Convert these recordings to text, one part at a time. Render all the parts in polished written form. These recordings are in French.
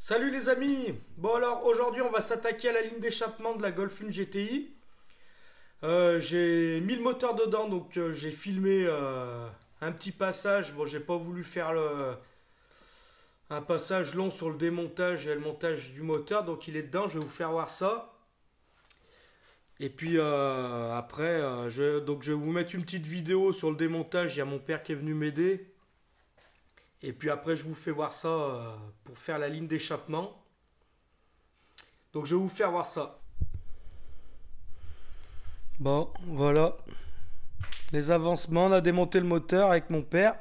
Salut les amis. Bon alors aujourd'hui on va s'attaquer à la ligne d'échappement de la Golf 1 GTI. J'ai mis le moteur dedans, donc j'ai filmé un petit passage. Bon, j'ai pas voulu faire un passage long sur le démontage et le montage du moteur, donc il est dedans, je vais vous faire voir ça. Et puis après, je vais vous mettre une petite vidéo sur le démontage. Il y a mon père qui est venu m'aider. Et puis après, je vous fais voir ça pour faire la ligne d'échappement. Donc je vais vous faire voir ça. Bon, voilà. Les avancements, on a démonté le moteur avec mon père.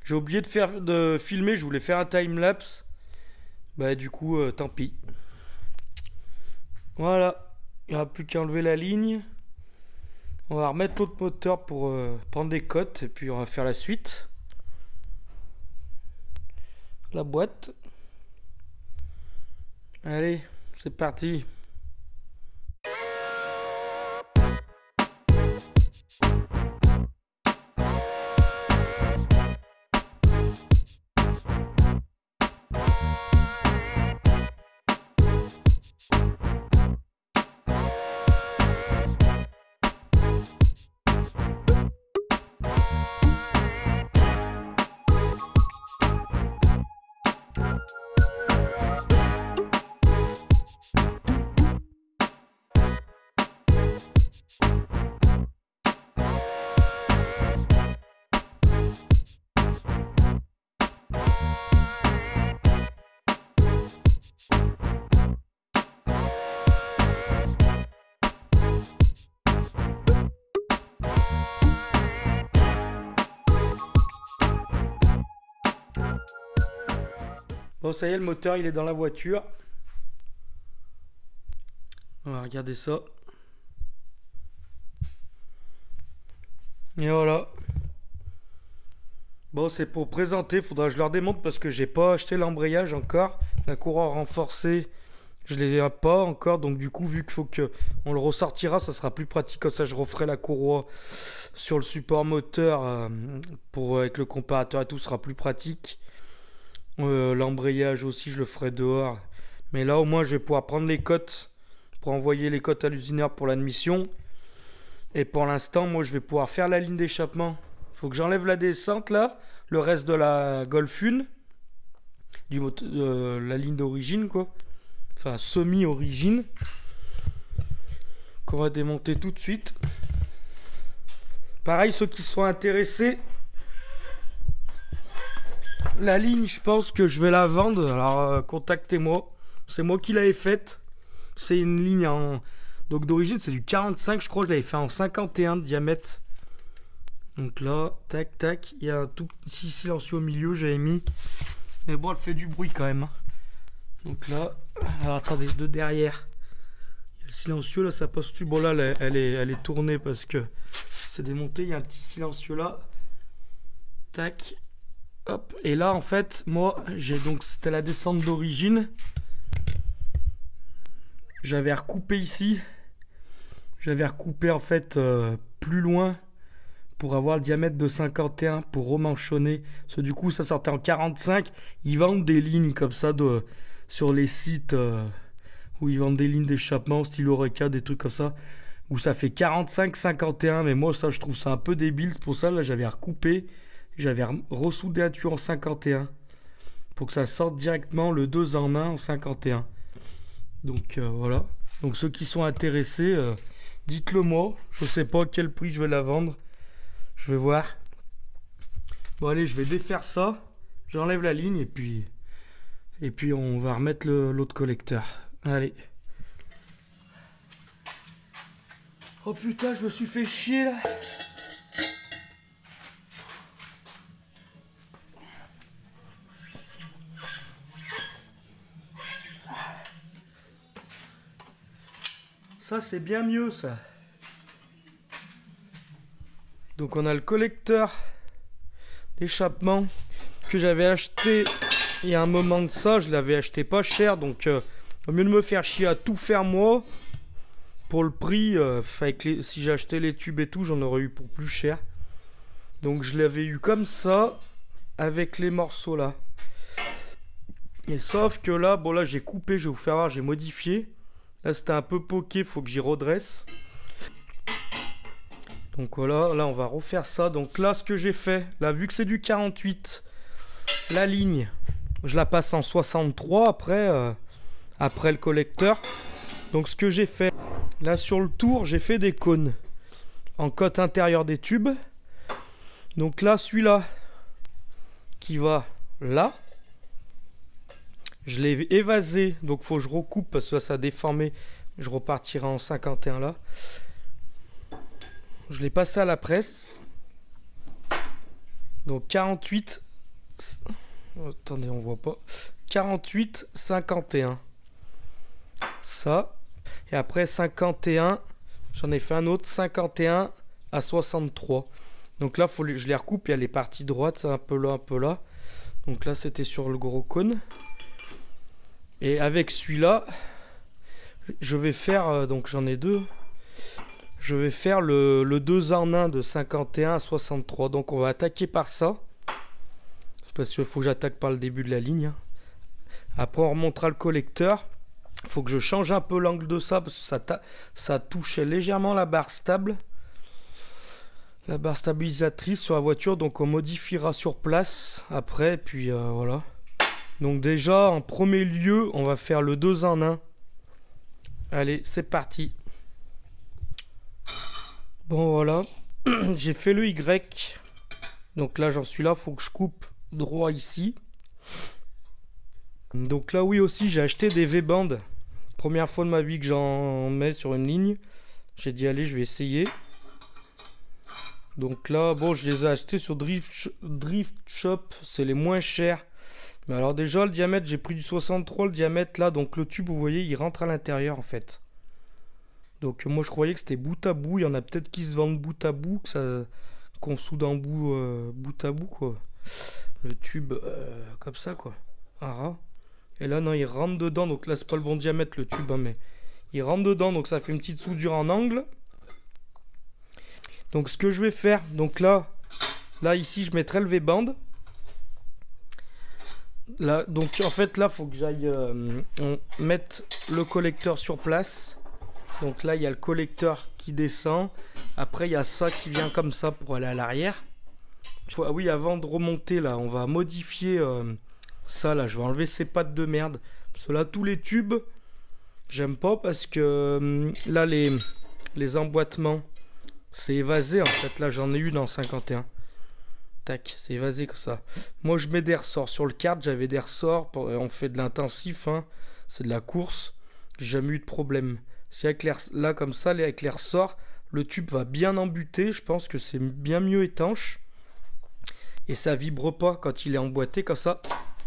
J'ai oublié de filmer, je voulais faire un time-lapse. Bah du coup, tant pis. Voilà. Il n'y aura plus qu'à enlever la ligne. On va remettre l'autre moteur pour prendre des cotes. Et puis on va faire la suite. La boîte. Allez, c'est parti. Bon, ça y est, le moteur il est dans la voiture. On va regarder ça. Et voilà. Bon, c'est pour présenter. Faudra que je leur démonte parce que j'ai pas acheté l'embrayage encore. La courroie renforcée, je l'ai pas encore. Donc du coup, vu qu'il faut que on le ressortira, ça sera plus pratique. Comme ça, je referai la courroie sur le support moteur avec le comparateur et tout, sera plus pratique. L'embrayage aussi, je le ferai dehors. Mais là, au moins, je vais pouvoir prendre les cotes pour envoyer les cotes à l'usineur pour l'admission. Et pour l'instant, moi, je vais pouvoir faire la ligne d'échappement. Il faut que j'enlève la descente, là. Le reste de la Golf 1. La ligne d'origine, quoi. Enfin, semi-origine. Qu'on va démonter tout de suite. Pareil, ceux qui sont intéressés... La ligne, je pense que je vais la vendre. Alors, contactez-moi. C'est moi qui l'avais faite. C'est une ligne donc d'origine, c'est du 45. Je crois que je l'avais fait en 51 de diamètre. Donc là, tac, tac. Il y a un tout petit silencieux au milieu, j'avais mis. Mais bon, elle fait du bruit quand même. Donc là, alors attendez, de derrière. Il y a le silencieux, là, ça passe plus. Bon, là, elle est tournée parce que c'est démonté. Il y a un petit silencieux là. Tac. Hop, et là en fait moi j'ai donc c'était la descente d'origine. J'avais recoupé ici. J'avais recoupé en fait plus loin pour avoir le diamètre de 51 pour remanchonner. Parce que du coup ça sortait en 45. Ils vendent des lignes comme ça sur les sites où ils vendent des lignes d'échappement, style Oreca, des trucs comme ça. Où ça fait 45-51. Mais moi ça je trouve ça un peu débile. C'est pour ça là j'avais recoupé. J'avais ressoudé un tuyau en 51 pour que ça sorte directement le 2 en 1 en 51. Donc voilà. Donc ceux qui sont intéressés, dites-le moi. Je sais pas à quel prix je vais la vendre. Je vais voir. Bon allez, je vais défaire ça. J'enlève la ligne et puis on va remettre l'autre collecteur. Allez. Oh putain, je me suis fait chier là. Ça c'est bien mieux ça. Donc on a le collecteur d'échappement que j'avais acheté il y a un moment de ça. Je l'avais acheté pas cher, donc au mieux de me faire chier à tout faire moi, pour le prix, si j'ai acheté les tubes et tout, j'en aurais eu pour plus cher. Donc je l'avais eu comme ça, avec les morceaux là. Et sauf que là, bon là j'ai coupé, je vais vous faire voir, j'ai modifié. Là c'était un peu poqué, faut que j'y redresse. Donc voilà, là on va refaire ça. Donc là ce que j'ai fait, là vu que c'est du 48, la ligne, je la passe en 63 après le collecteur. Donc ce que j'ai fait, là sur le tour, j'ai fait des cônes en côte intérieure des tubes. Donc là, celui-là qui va là, je l'ai évasé, donc faut que je recoupe parce que là ça a déformé. Je repartirai en 51 là. Je l'ai passé à la presse. Donc 48. Attendez, on voit pas. 48, 51. Ça. Et après 51, j'en ai fait un autre, 51 à 63. Donc là, je les recoupe, il y a les parties droites, un peu là, un peu là. Donc là, c'était sur le gros cône. Et avec celui-là, je vais faire, donc j'en ai deux. Je vais faire le 2 en 1 de 51 à 63. Donc on va attaquer par ça. Parce qu'il faut que j'attaque par le début de la ligne. Après, on remontera le collecteur. Il faut que je change un peu l'angle de ça parce que ça touche légèrement la barre stable. La barre stabilisatrice sur la voiture. Donc on modifiera sur place après. Puis voilà. Donc déjà, en premier lieu, on va faire le 2 en 1. Allez, c'est parti. Bon voilà. J'ai fait le Y. Donc là, j'en suis là. Faut que je coupe droit ici. Donc là, oui aussi, j'ai acheté des V-bandes. Première fois de ma vie que j'en mets sur une ligne. J'ai dit, allez, je vais essayer. Donc là, bon, je les ai achetés sur Drift Shop. C'est les moins chers. Mais alors déjà, le diamètre, j'ai pris du 63, le diamètre là. Donc le tube, vous voyez, il rentre à l'intérieur en fait. Donc moi, je croyais que c'était bout à bout. Il y en a peut-être qui se vendent bout à bout. Qu'on soude en bout à bout, quoi. Le tube, comme ça, quoi. Ah. Et là, non, il rentre dedans. Donc là, c'est pas le bon diamètre, le tube, hein, mais il rentre dedans. Donc ça fait une petite soudure en angle. Donc ce que je vais faire, donc là ici, je mettrai le V-band. Là, donc en fait, là, faut que j'aille mettre le collecteur sur place. Donc là, il y a le collecteur qui descend. Après, il y a ça qui vient comme ça pour aller à l'arrière. Ah oui, avant de remonter, là, on va modifier ça. Là, je vais enlever ces pattes de merde. Parce que là, tous les tubes, j'aime pas parce que là, les emboîtements, c'est évasé. En fait, là, j'en ai eu dans 51. Tac, c'est évasé comme ça. Moi, je mets des ressorts. Sur le kart, j'avais des ressorts. On fait de l'intensif, hein. C'est de la course. J'ai jamais eu de problème. Si avec là, comme ça, avec les ressorts, le tube va bien embuter. Je pense que c'est bien mieux étanche. Et ça vibre pas quand il est emboîté comme ça.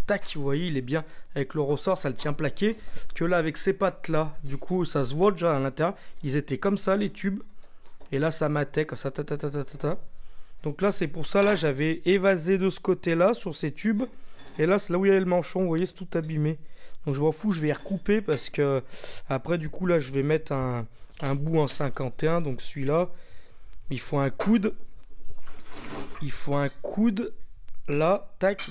Tac, vous voyez, il est bien. Avec le ressort, ça le tient plaqué. Que là, avec ces pattes-là, du coup, ça se voit déjà à l'intérieur. Ils étaient comme ça, les tubes. Et là, ça matait comme ça. Donc là, c'est pour ça, là, j'avais évasé de ce côté-là, sur ces tubes. Et là, c'est là où il y avait le manchon. Vous voyez, c'est tout abîmé. Donc je m'en fous, je vais y recouper parce que après du coup là je vais mettre un bout en 51. Donc celui-là, il faut un coude. Il faut un coude là, tac.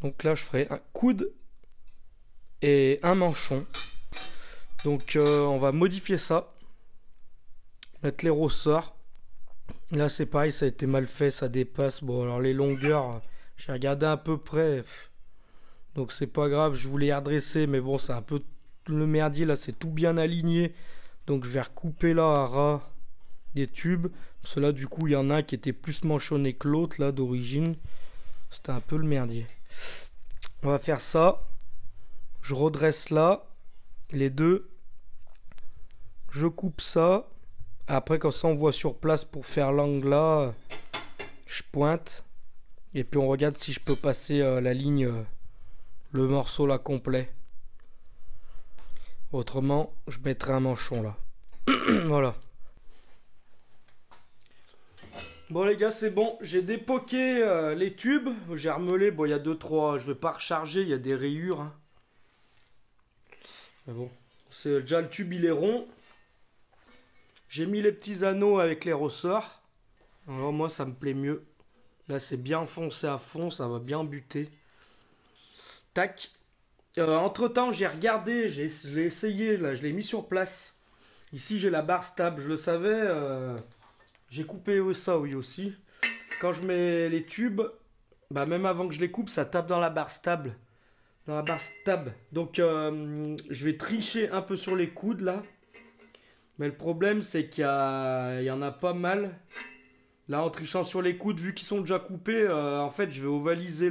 Donc là je ferai un coude et un manchon. Donc on va modifier ça. Mettre les ressorts. Là c'est pareil, ça a été mal fait, ça dépasse. Bon alors les longueurs, j'ai regardé à peu près. Donc c'est pas grave, je voulais redresser, mais bon c'est un peu le merdier là, c'est tout bien aligné. Donc je vais recouper là à ras des tubes. Parce que là du coup il y en a un qui était plus manchonné que l'autre là d'origine. C'était un peu le merdier. On va faire ça. Je redresse là, les deux. Je coupe ça. Après comme ça on voit sur place pour faire l'angle là. Je pointe. Et puis on regarde si je peux passer la ligne... le morceau là complet. Autrement, je mettrai un manchon là. Voilà. Bon les gars, c'est bon. J'ai dépoqué les tubes. J'ai remelé. Bon, il y a 2-3. Je vais pas recharger. Il y a des rayures. Hein. Mais bon. C'est déjà le tube, il est rond. J'ai mis les petits anneaux avec les ressorts. Alors moi, ça me plaît mieux. Là, c'est bien enfoncé à fond. Ça va bien buter. Tac. Entre-temps, j'ai regardé, j'ai essayé, là, je l'ai mis sur place. Ici, j'ai la barre stable, je le savais. J'ai coupé ça, oui, aussi. Quand je mets les tubes, bah, même avant que je les coupe, ça tape dans la barre stable. Dans la barre stable. Donc, je vais tricher un peu sur les coudes, là. Mais le problème, c'est il y en a pas mal. Là, en trichant sur les coudes, vu qu'ils sont déjà coupés, en fait, je vais ovaliser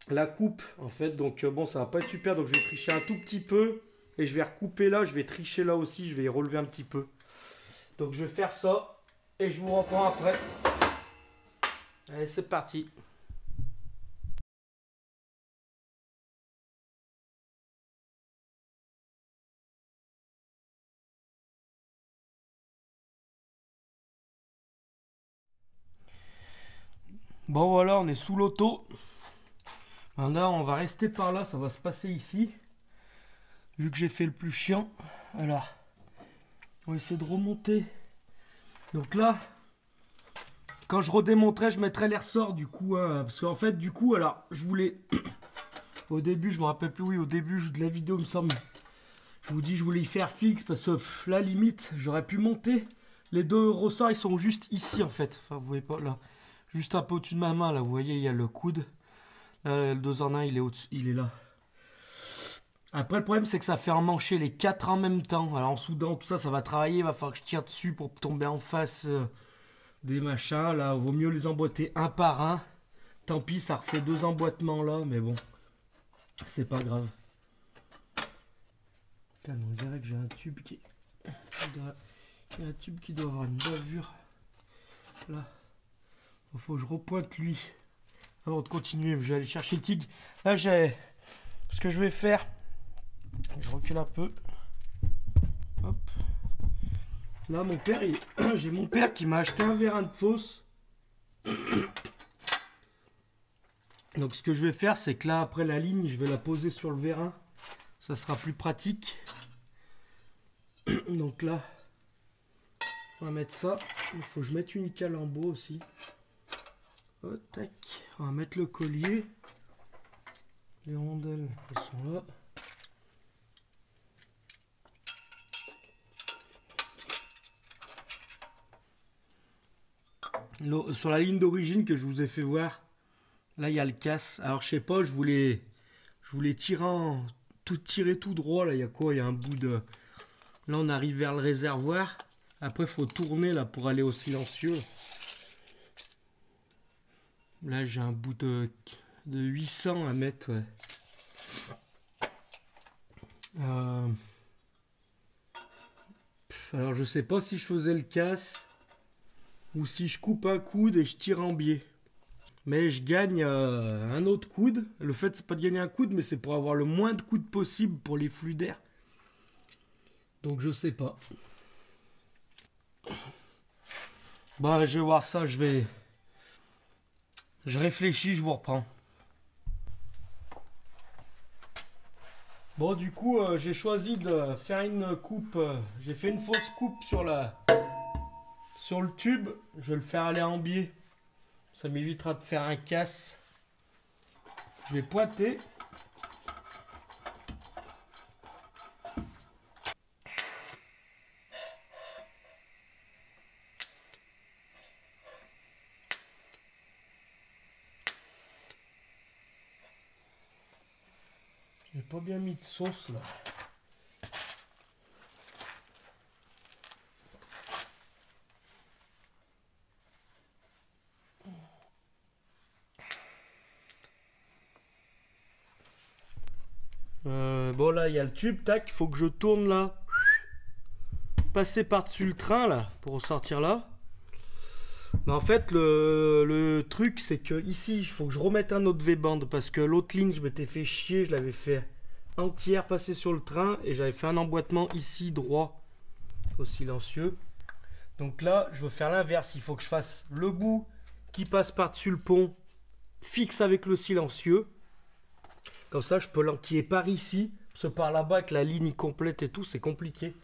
la coupe, en fait. Donc, bon, ça va pas être super. Donc, je vais tricher un tout petit peu. Et je vais recouper là. Je vais tricher là aussi. Je vais y relever un petit peu. Donc, je vais faire ça. Et je vous reprends après. Allez, c'est parti. Bon, voilà, on est sous l'auto. Maintenant, on va rester par là. Ça va se passer ici. Vu que j'ai fait le plus chiant. Voilà. On va essayer de remonter. Donc là, quand je redémonterai, je mettrai les ressorts du coup. Hein, parce qu'en fait, du coup, alors, je voulais... Au début, je me rappelle plus, oui, au début de la vidéo, il me semble. Je vous dis, je voulais y faire fixe parce que là, limite, j'aurais pu monter. Les deux ressorts, ils sont juste ici, en fait. Enfin, vous voyez pas, là. Juste un peu au-dessus de ma main, là. Vous voyez, il y a le coude. Là, le 2 en 1, il est là. Après, le problème, c'est que ça fait emmancher les 4 en même temps. Alors, en soudant, tout ça, ça va travailler. Il va falloir que je tire dessus pour tomber en face des machins. Là, vaut mieux les emboîter un par un. Tant pis, ça refait 2 emboîtements là, mais bon. C'est pas grave. Putain, on dirait que j'ai un tube qui... Il y a un tube qui doit avoir une bavure. Là. Il faut que je repointe lui. Avant de continuer, je vais aller chercher le tigre. Là, j'ai... Ce que je vais faire... Je recule un peu. Hop. Là, mon père, j'ai mon père qui m'a acheté un vérin de fosse. Donc, ce que je vais faire, c'est que là, après la ligne, je vais la poser sur le vérin. Ça sera plus pratique. Donc là, on va mettre ça. Il faut que je mette une cale en bois aussi. Oh, tac. On va mettre le collier. Les rondelles, elles sont là. Sur la ligne d'origine que je vous ai fait voir, là il y a le casse. Alors je sais pas, je voulais tirer tout droit. Là il y a quoi? Il y a un bout de... Là on arrive vers le réservoir. Après il faut tourner là pour aller au silencieux. Là j'ai un bout de 800 à mettre. Ouais. Alors je sais pas si je faisais le casse ou si je coupe un coude et je tire en biais. Mais je gagne un autre coude. Le fait c'est pas de gagner un coude, mais c'est pour avoir le moins de coudes possible pour les flux d'air. Donc je sais pas. Bah je vais voir ça, je réfléchis, je vous reprends. Bon du coup j'ai choisi de faire une coupe. J'ai fait une fausse coupe sur le tube. Je vais le faire aller en biais. Ça m'évitera de faire un casse. Je vais pointer. J'ai pas bien mis de sauce là. Bon là il y a le tube, tac, il faut que je tourne là. Passer par-dessus le train là pour sortir là. Mais en fait le truc c'est que ici il faut que je remette un autre V-band parce que l'autre ligne je m'étais fait chier, je l'avais fait entière passer sur le train et j'avais fait un emboîtement ici droit au silencieux. Donc là je veux faire l'inverse, il faut que je fasse le bout qui passe par-dessus le pont fixe avec le silencieux. Comme ça je peux l'enquiller par ici, parce que par là-bas avec la ligne complète et tout c'est compliqué.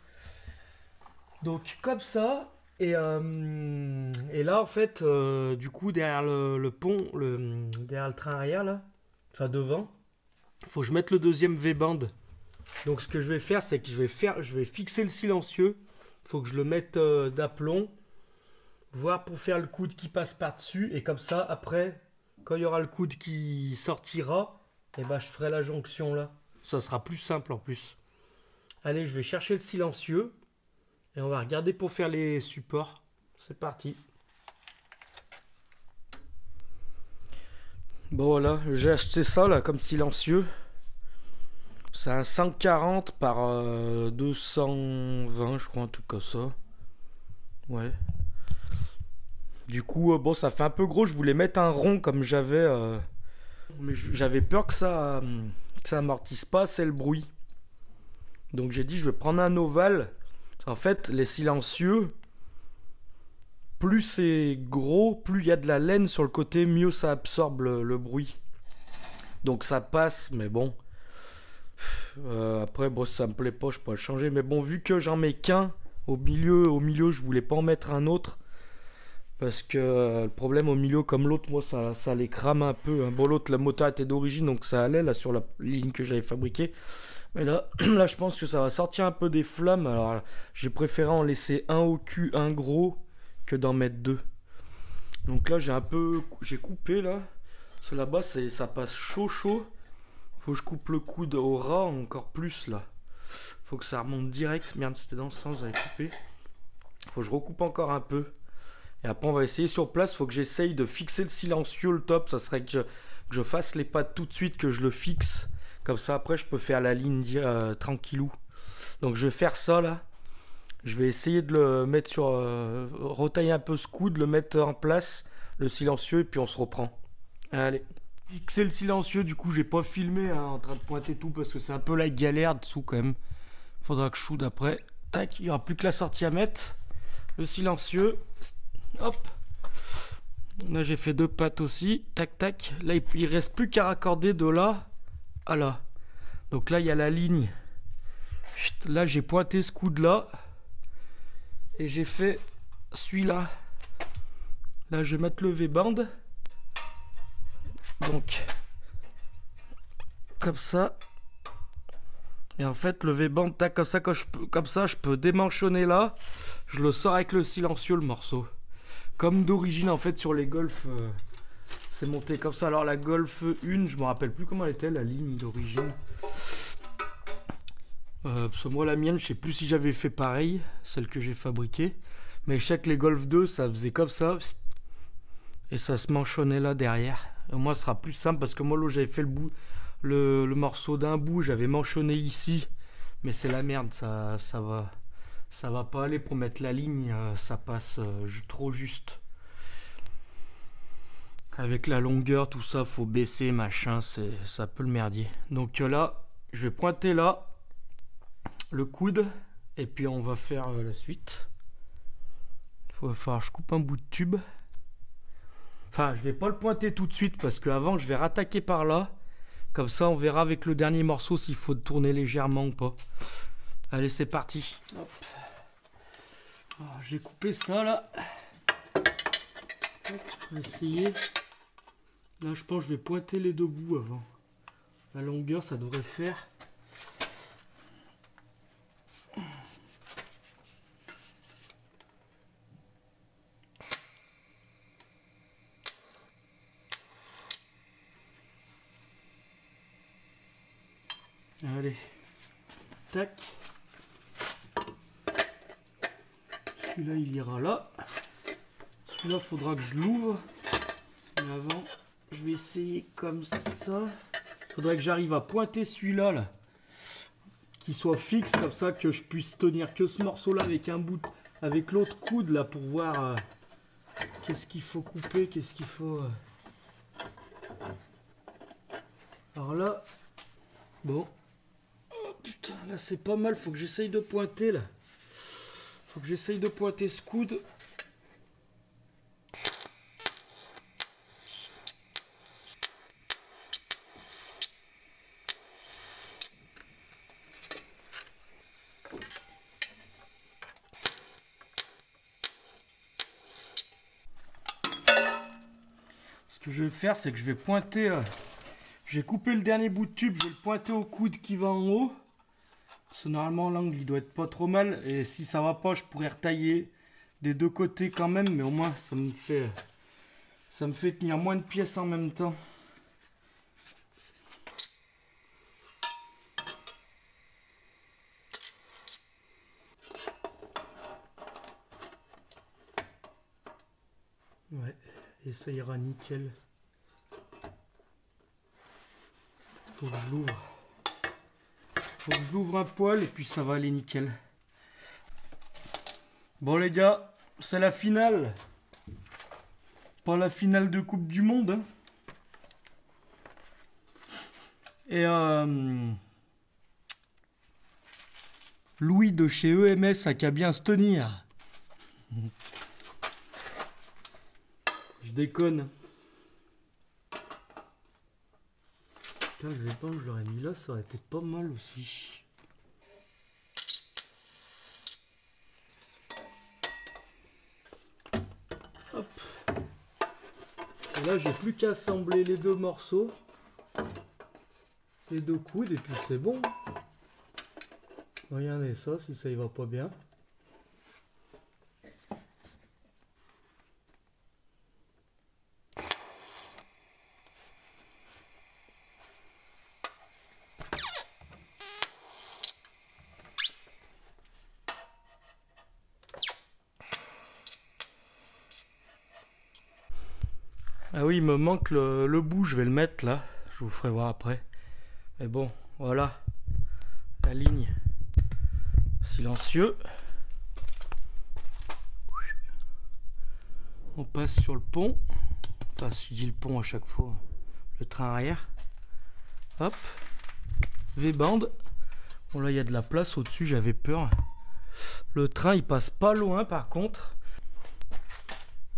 Donc comme ça, et là en fait, du coup derrière le pont, derrière le train arrière là, enfin devant. Il faut que je mette le deuxième V-band. Donc ce que je vais faire, c'est que je vais fixer le silencieux. Il faut que je le mette d'aplomb. Voir pour faire le coude qui passe par-dessus. Et comme ça, après, quand il y aura le coude qui sortira, et ben je ferai la jonction là. Ça sera plus simple en plus. Allez, je vais chercher le silencieux. Et on va regarder pour faire les supports. C'est parti. Bon voilà, j'ai acheté ça là comme silencieux. C'est un 140 par 220, je crois, un truc comme ça. Ouais. Du coup, bon, ça fait un peu gros. Je voulais mettre un rond comme j'avais. Mais j'avais peur que ça amortisse pas assez le bruit. Donc j'ai dit, je vais prendre un ovale. En fait, les silencieux, plus c'est gros, plus il y a de la laine sur le côté, mieux ça absorbe le bruit. Donc ça passe, mais bon. Après, bon, si ça me plaît pas, je peux le changer. Mais bon, vu que j'en mets qu'un au milieu, je voulais pas en mettre un autre. Parce que le problème au milieu, comme l'autre, moi, ça les crame un peu. Hein. Bon, l'autre, la moteur était d'origine, donc ça allait là sur la ligne que j'avais fabriquée. Mais là, là, je pense que ça va sortir un peu des flammes. Alors, j'ai préféré en laisser un au cul, un gros, que d'en mettre deux. Donc là, j'ai coupé là. Parce que là-bas, ça passe chaud. Faut que je coupe le coude au ras encore plus là. Faut que ça remonte direct. Merde, c'était dans ce sens, j'avais coupé. Faut que je recoupe encore un peu. Et après, on va essayer sur place. Faut que j'essaye de fixer le silencieux, le top. Ça serait que je fasse les pattes tout de suite, que je le fixe. Comme ça, après, je peux faire la ligne tranquillou. Donc, je vais faire ça là. Je vais essayer de le mettre sur... retailler un peu ce coude, le mettre en place, le silencieux, et puis on se reprend. Allez. Fixer le silencieux, du coup, j'ai pas filmé hein, en train de pointer tout parce que c'est un peu la galère dessous quand même. Faudra que je shoot après. Tac, il n'y aura plus que la sortie à mettre. Le silencieux. Hop. Là, j'ai fait deux pattes aussi. Tac, tac. Là, il reste plus qu'à raccorder de là à là. Donc là, il y a la ligne. Là, j'ai pointé ce coude-là. Et j'ai fait celui-là. Là, je vais mettre le V-band. Donc, comme ça. Et en fait, le V-band, tac, comme ça, je peux démanchonner là. Je le sors avec le silencieux, le morceau. Comme d'origine, en fait, sur les Golf, c'est monté comme ça. Alors, la Golf 1, je me rappelle plus comment elle était, la ligne d'origine. Parce que moi, la mienne, je sais plus si j'avais fait pareil, celle que j'ai fabriquée. Mais je sais que les Golf 2, ça faisait comme ça. Et ça se manchonnait là derrière. Et moi, ce sera plus simple parce que moi, là, j'avais fait le morceau d'un bout, j'avais manchonné ici. Mais c'est la merde, ça va pas aller pour mettre la ligne, ça passe trop juste. Avec la longueur, tout ça, faut baisser, machin, c'est un peu le merdier. Donc là, je vais pointer là, le coude, et puis on va faire la suite. Il va falloir que je coupe un bout de tube. Enfin, je vais pas le pointer tout de suite parce qu'avant, je vais rattaquer par là. Comme ça, on verra avec le dernier morceau s'il faut tourner légèrement ou pas. Allez, c'est parti. Hop. J'ai coupé ça là. Hop, on va essayer. Là, je pense que je vais pointer les deux bouts avant. La longueur, ça devrait faire. Allez, tac. Celui-là, il ira là. Celui-là, faudra que je l'ouvre. Mais avant, je vais essayer comme ça. Faudrait que j'arrive à pointer celui-là, là, qu'il soit fixe, comme ça que je puisse tenir que ce morceau-là avec un bout, avec l'autre coude là, pour voir qu'est-ce qu'il faut couper, qu'est-ce qu'il faut. Alors là, bon. Putain, là c'est pas mal, faut que j'essaye de pointer là. Faut que j'essaye de pointer ce coude. Ce que je vais faire, c'est que je vais pointer J'ai coupé le dernier bout de tube, je vais le pointer au coude qui va en haut. Parce que normalement l'angle il doit être pas trop mal. Et si ça va pas, je pourrais retailler des deux côtés quand même. Mais au moins ça me fait tenir moins de pièces en même temps. Ouais, et ça ira nickel. Faut que je l'ouvre. Faut que je l'ouvre un poil et puis ça va aller nickel. Bon les gars, c'est la finale. Pas la finale de Coupe du Monde. Hein. Et Louis de chez EMS a qu'à bien se tenir. Je déconne. Putain, je pense que je l'aurais mis là, ça aurait été pas mal aussi. Hop. Et là, j'ai plus qu'à assembler les deux morceaux. Les deux coudes et puis c'est bon. Regardez ça, si ça y va pas bien. Ah oui, il me manque le bout, je vais le mettre là. Je vous ferai voir après. Mais bon, voilà. La ligne. Silencieux. On passe sur le pont. Enfin, si je dis le pont à chaque fois. Le train arrière. Hop. V-bande. Bon là, il y a de la place au-dessus, j'avais peur. Le train, il passe pas loin par contre.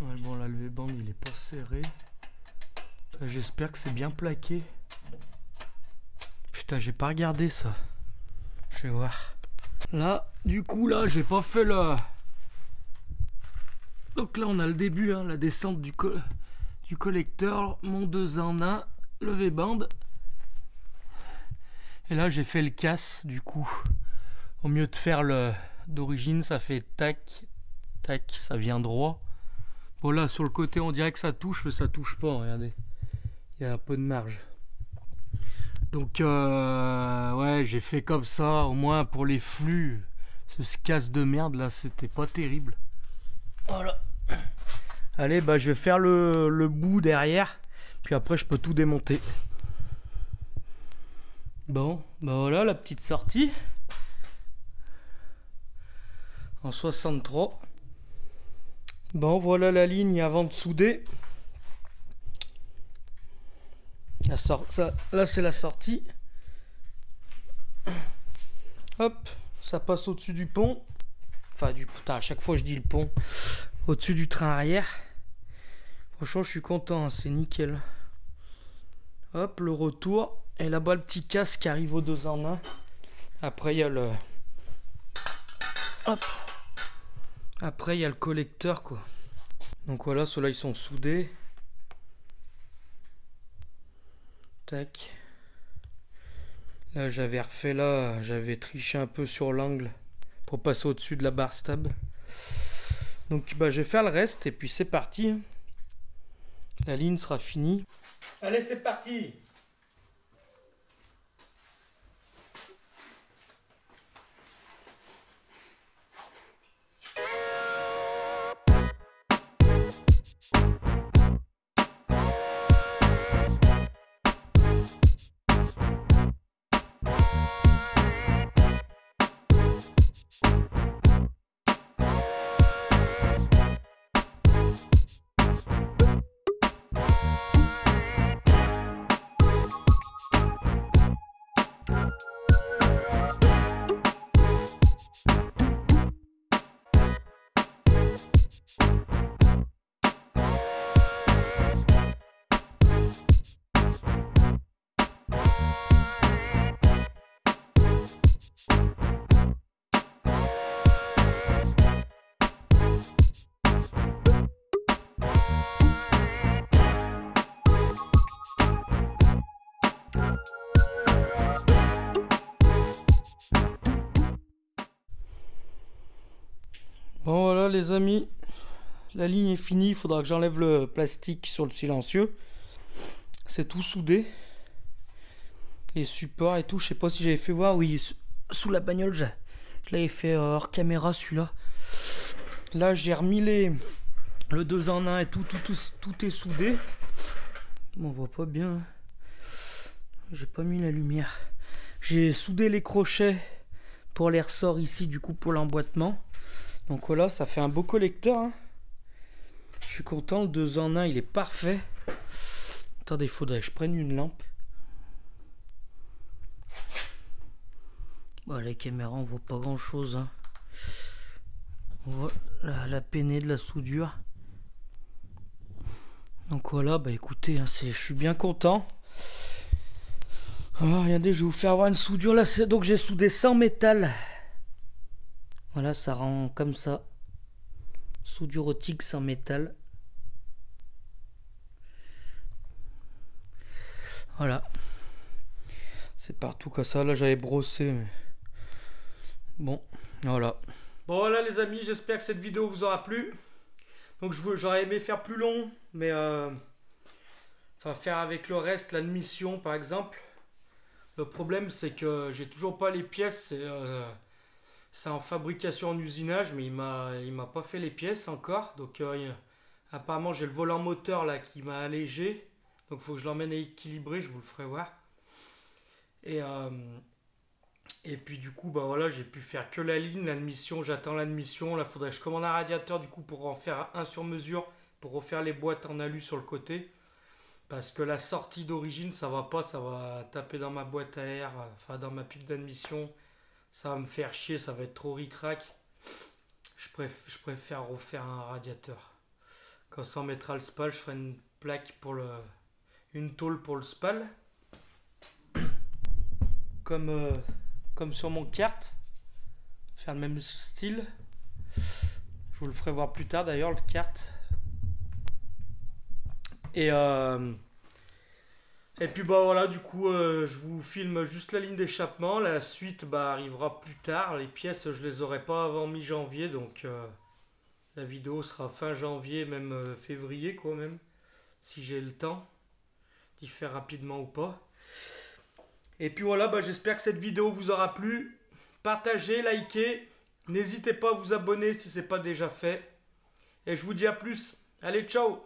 Ouais, bon là, le V-bande, il est pas serré. J'espère que c'est bien plaqué. Putain, j'ai pas regardé ça. Je vais voir. Là, du coup, là, j'ai pas fait le... Donc là, on a le début, hein, la descente du collecteur, mon 2 en 1, le V-bande. Et là, j'ai fait le casse, du coup. Au mieux de faire le d'origine, ça fait tac, tac, ça vient droit. Bon là, sur le côté, on dirait que ça touche, mais ça touche pas, regardez. Il y a un peu de marge. Donc, ouais, j'ai fait comme ça, au moins pour les flux. Ce casse de merde, là, c'était pas terrible. Voilà. Allez, bah, je vais faire le bout derrière. Puis après, je peux tout démonter. Bon, bah voilà, la petite sortie. En 63. Bon, voilà la ligne avant de souder. Là, c'est la sortie. Hop, ça passe au-dessus du pont. Enfin, putain, à chaque fois je dis le pont. Au-dessus du train arrière. Franchement, je suis content, hein, c'est nickel. Hop, le retour. Et là-bas, le petit casque qui arrive au 2 en 1. Après, il y a le... Hop. Après, il y a le collecteur, quoi. Donc voilà, ceux-là, ils sont soudés. Tac. Là, j'avais refait là, j'avais triché un peu sur l'angle pour passer au-dessus de la barre stable. Donc, bah, je vais faire le reste et puis c'est parti. La ligne sera finie. Allez, c'est parti! voilà les amis, la ligne est finie, il faudra que j'enlève le plastique sur le silencieux. C'est tout soudé. Les supports et tout, je sais pas si j'avais fait voir, oui, sous la bagnole, je l'avais fait hors caméra celui-là. Là j'ai remis le 2 en 1 et tout est soudé. Bon, on voit pas bien. J'ai pas mis la lumière. J'ai soudé les crochets pour les ressorts ici, du coup pour l'emboîtement. Donc voilà, ça fait un beau collecteur. Hein. Je suis content, le 2 en 1 il est parfait. Attendez, il faudrait que je prenne une lampe. Bon, la caméra on voit pas grand chose. Hein. On voit la peinée de la soudure. Donc voilà, bah écoutez, hein, je suis bien content. Alors, regardez, je vais vous faire voir une soudure là. Donc j'ai soudé sans métal. Voilà, ça rend comme ça. Soudure au TIG sans métal. Voilà. C'est partout comme ça. Là j'avais brossé. Mais... bon, voilà. Bon voilà les amis, j'espère que cette vidéo vous aura plu. Donc j'aurais aimé faire plus long. Mais enfin faire avec le reste, l'admission par exemple. Le problème c'est que j'ai toujours pas les pièces. C'est en fabrication en usinage, mais il m'a pas fait les pièces encore. Donc apparemment j'ai le volant moteur là qui m'a allégé. Donc il faut que je l'emmène à équilibrer, je vous le ferai voir. Et puis du coup bah voilà, j'ai pu faire que la ligne, l'admission, j'attends l'admission. Là faudrait que je commande un radiateur du coup pour en faire un sur mesure, pour refaire les boîtes en alu sur le côté. Parce que la sortie d'origine ça va pas, ça va taper dans ma boîte à air, enfin dans ma pipe d'admission. Ça va me faire chier, ça va être trop ric-rac. Je préfère refaire un radiateur. Quand ça en mettra le spal, je ferai une plaque pour une tôle pour le spal. Comme sur mon kart. Faire le même style. Je vous le ferai voir plus tard d'ailleurs, le kart. Et puis bah voilà, du coup je vous filme juste la ligne d'échappement. La suite bah arrivera plus tard. Les pièces je les aurai pas avant mi-janvier, donc la vidéo sera fin janvier, même février quoi même, si j'ai le temps d'y faire rapidement ou pas. Et puis voilà, bah, j'espère que cette vidéo vous aura plu. Partagez, likez, n'hésitez pas à vous abonner si c'est pas déjà fait. Et je vous dis à plus. Allez, ciao!